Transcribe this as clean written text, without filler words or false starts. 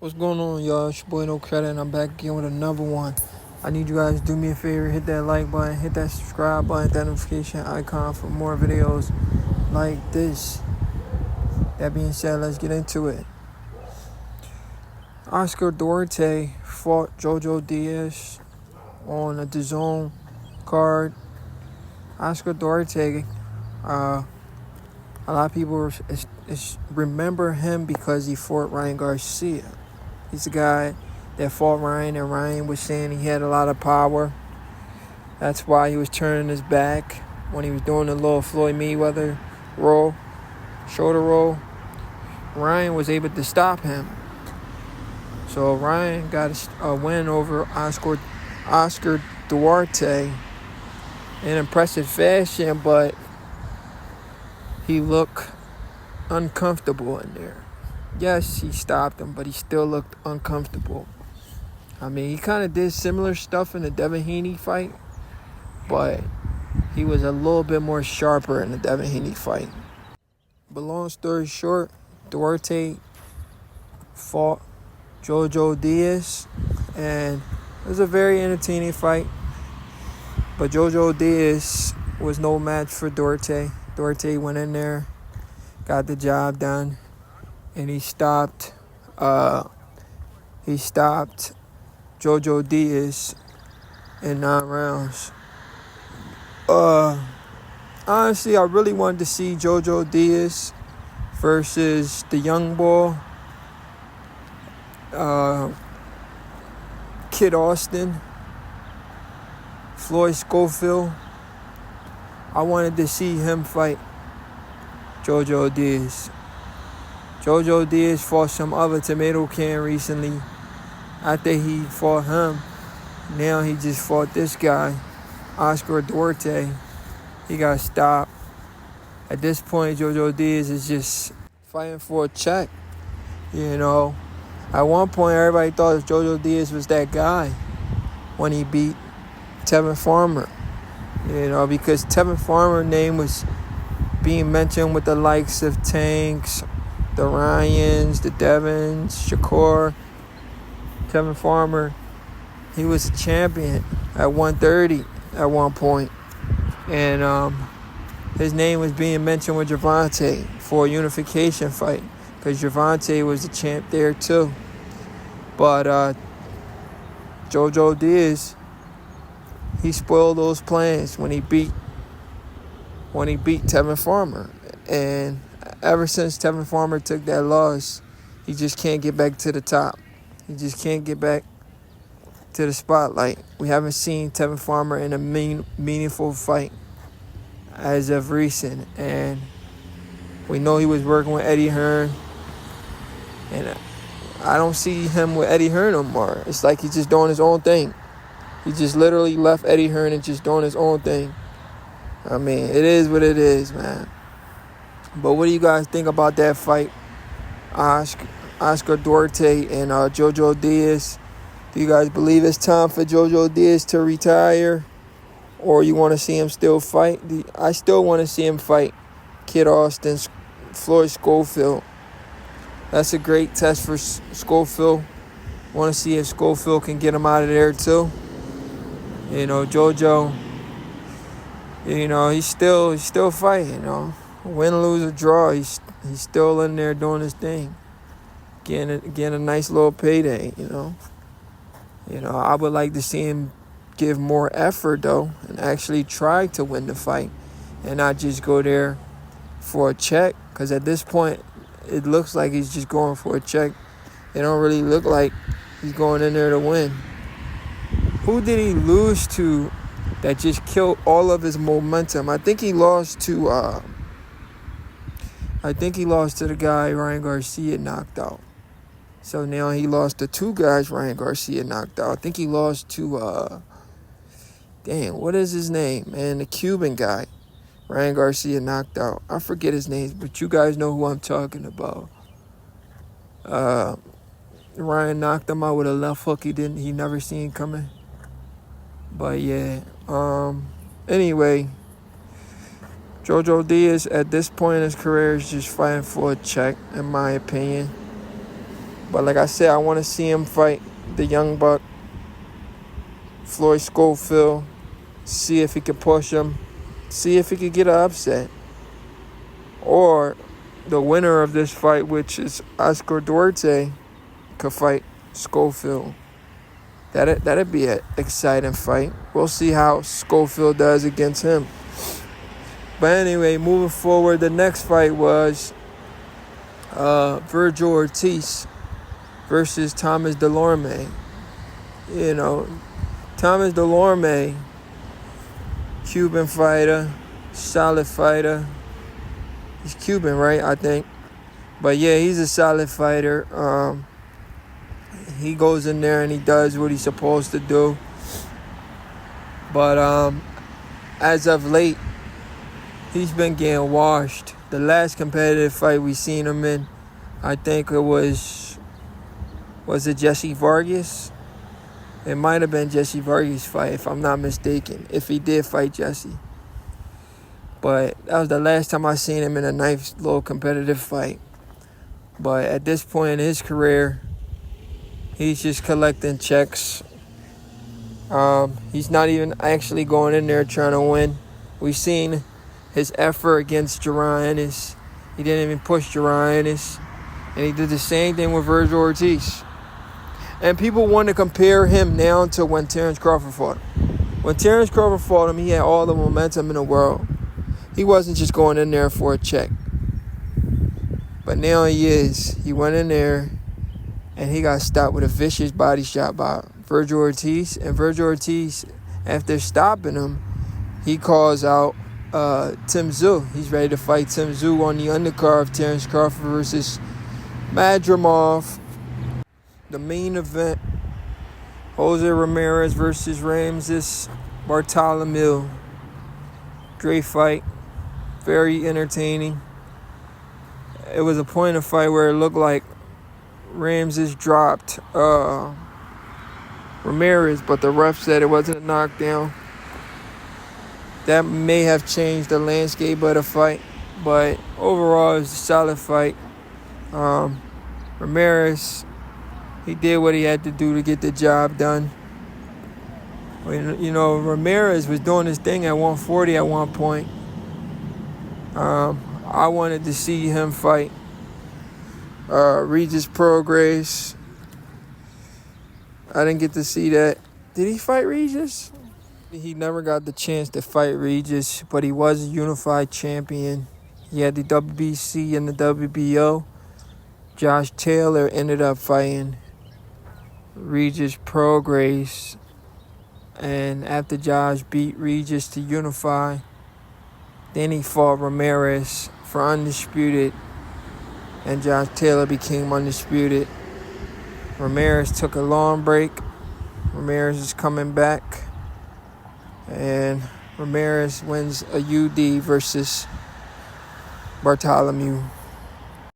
What's going on, y'all? It's your boy No Credit, and I'm back again with another one. I need you guys to do me a favor, hit that like button, hit that subscribe button, hit that notification icon for more videos like this. That being said, let's get into it. Oscar Duarte fought JoJo Diaz on a DAZN card. Oscar Duarte, a lot of people remember him because he fought Ryan Garcia. He's the guy that fought Ryan, and Ryan was saying he had a lot of power. That's why he was turning his back when he was doing the little Floyd Mayweather roll, shoulder roll. Ryan was able to stop him. So Ryan got a win over Oscar Duarte in impressive fashion, but he looked uncomfortable in there. Yes, he stopped him, but he still looked uncomfortable. I mean, he kind of did similar stuff in the Devin Haney fight, but he was a little bit more sharper in the Devin Haney fight. But long story short, Duarte fought JoJo Diaz, and it was a very entertaining fight. But JoJo Diaz was no match for Duarte. Duarte went in there, got the job done, and he stopped JoJo Diaz in 9 rounds. Honestly, I really wanted to see JoJo Diaz versus the young boy, Kid Austin, Floyd Schofield. I wanted to see him fight JoJo Diaz. JoJo Diaz fought some other tomato can recently. After he fought him, now he just fought this guy, Oscar Duarte. He got stopped. At this point, JoJo Diaz is just fighting for a check. You know, at one point, everybody thought JoJo Diaz was that guy when he beat Tevin Farmer. You know, because Tevin Farmer's name was being mentioned with the likes of Tanks, the Ryans, the Devins, Shakur. Tevin Farmer, he was a champion at 130 at one point. And his name was being mentioned with Gervonta for a unification fight, because Gervonta was the champ there too. But JoJo Diaz, he spoiled those plans when he beat Tevin Farmer. And ever since Tevin Farmer took that loss, he just can't get back to the top. He just can't get back to the spotlight. We haven't seen Tevin Farmer in a meaningful fight as of recent. And we know he was working with Eddie Hearn. And I don't see him with Eddie Hearn no more. It's like he's just doing his own thing. He just literally left Eddie Hearn and just doing his own thing. I mean, it is what it is, man. But what do you guys think about that fight? Oscar Duarte and JoJo Diaz. Do you guys believe it's time for JoJo Diaz to retire? Or you want to see him still fight? I still want to see him fight Kid Austin, Floyd Schofield. That's a great test for Schofield. Want to see if Schofield can get him out of there too. You know, JoJo, you know, he's still fighting, you know. Win, lose, or draw, he's still in there doing his thing. Getting a nice little payday, you know. You know, I would like to see him give more effort, though, and actually try to win the fight and not just go there for a check. Because at this point, it looks like he's just going for a check. It don't really look like he's going in there to win. Who did he lose to that just killed all of his momentum? I think he lost to the guy Ryan Garcia knocked out. So now he lost to 2 guys Ryan Garcia knocked out. I think he lost to what is his name, man? The Cuban guy Ryan Garcia knocked out. I forget his name, but you guys know who I'm talking about. Ryan knocked him out with a left hook he never seen coming. But yeah, anyway, JoJo Diaz at this point in his career is just fighting for a check, in my opinion. But like I said, I want to see him fight the young buck, Floyd Schofield, see if he can push him, see if he could get an upset. Or the winner of this fight, which is Oscar Duarte, could fight Schofield. That'd be an exciting fight. We'll see how Schofield does against him. But anyway, moving forward, the next fight was Vergil Ortiz versus Thomas DeLorme. You know, Thomas DeLorme, Cuban fighter, solid fighter. He's Cuban, right? I think. But yeah, he's a solid fighter. He goes in there and he does what he's supposed to do. But as of late, he's been getting washed. The last competitive fight we seen him in, I think it was it Jesse Vargas? It might have been Jesse Vargas' fight, if I'm not mistaken, if he did fight Jesse. But that was the last time I seen him in a nice little competitive fight. But at this point in his career, he's just collecting checks. He's not even actually going in there trying to win. We've seen his effort against Jerron Ennis. He didn't even push Jerron Ennis. And he did the same thing with Vergil Ortiz. And people want to compare him now to when Terrence Crawford fought him. When Terrence Crawford fought him, he had all the momentum in the world. He wasn't just going in there for a check. But now he is. He went in there and he got stopped with a vicious body shot by Vergil Ortiz. And Vergil Ortiz, after stopping him, he calls out Tim Tszyu. He's ready to fight Tim Tszyu on the undercard of Terrence Crawford versus Madrimov. The main event, Jose Ramirez versus Ramses Barthélemy. Great fight. Very entertaining. It was a point of fight where it looked like Ramses dropped Ramirez, but the ref said it wasn't a knockdown. That may have changed the landscape of the fight, but overall it was a solid fight. Ramirez, he did what he had to do to get the job done. You know, Ramirez was doing his thing at 140 at one point. I wanted to see him fight Regis Prograis. I didn't get to see that. Did he fight Regis? He never got the chance to fight Regis, but he was a unified champion. He had the WBC and the WBO. Josh Taylor ended up fighting Regis Prograis. And after Josh beat Regis to unify, then he fought Ramirez for undisputed. And Josh Taylor became undisputed. Ramirez took a long break. Ramirez is coming back. And Ramirez wins a UD versus Barthélemy.